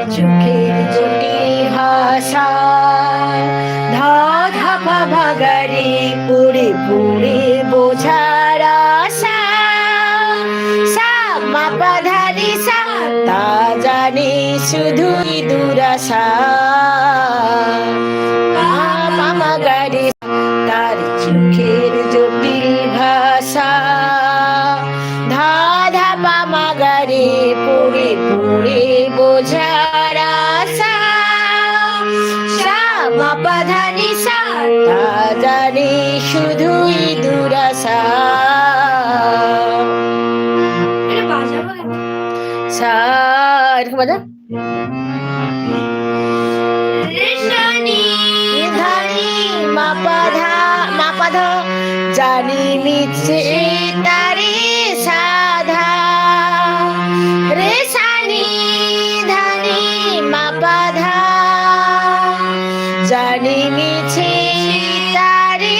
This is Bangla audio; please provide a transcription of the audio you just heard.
চোখের জটিল ভাষা ধা ধাপা ভাগারে পুড়ে পুড়ে বোঝার আশা সা মাপা ধারি সা তা জানি শুধুই দুরাশা মামা গাড়ি তার চোখের জটিল ভাষা ধা ধাপা মাগারে পড়ে পড়ে বোঝার আশা মাপা ধানি সা তা জানি শুধুই দুরাশা সা এরকম বাজা ধানি মাপা ধা জানি মিছে তারে সাধা রে সানি ধানি মাপা ধা জানি মিছে তারে